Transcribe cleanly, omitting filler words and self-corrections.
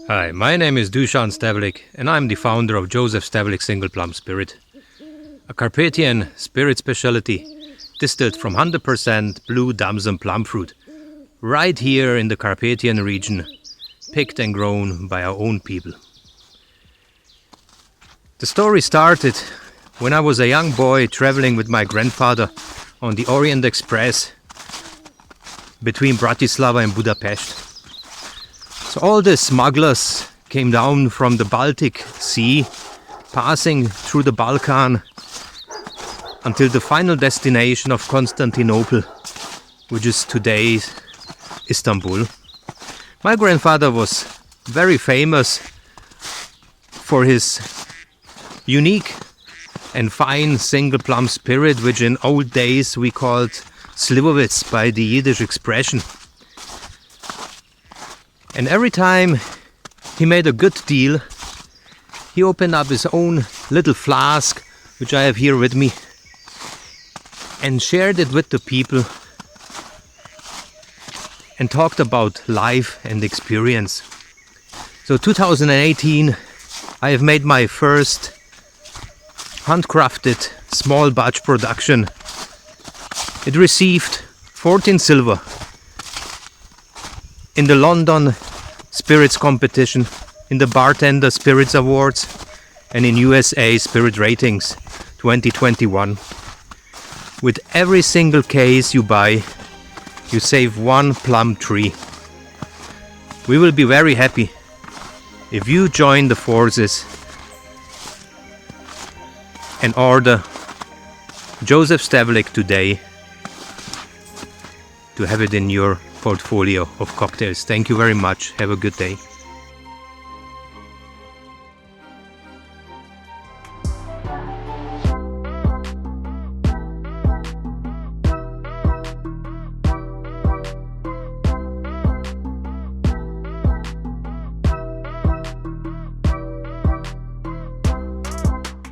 Hi, my name is Jozsef Stevlik and I'm the founder of Jozsef Stevlik Single Plum Spirit, a Carpathian spirit specialty distilled from 100% blue damson plum fruit, right here in the Carpathian region, picked and grown by our own people. The story started when I was a young boy traveling with my grandfather on the Orient Express between Bratislava and Budapest. So all the smugglers came down from the Baltic Sea, passing through the Balkan until the final destination of Constantinople, which is today's Istanbul. My grandfather was very famous for his unique and fine single plum spirit, which in old days we called Slivovitz by the Yiddish expression. And every time he made a good deal, he opened up his own little flask, which I have here with me, and shared it with the people and talked about life and experience. So 2018, I have made my first handcrafted small batch production. It received 14 silver in the London Spirits Competition, in the Bartender Spirits Awards, and in USA Spirit Ratings 2021. With every single case you buy, you save one plum tree. We will be very happy if you join the forces and order Jozsef Stevlik today to have it in your portfolio of cocktails. Thank you very much. Have a good day.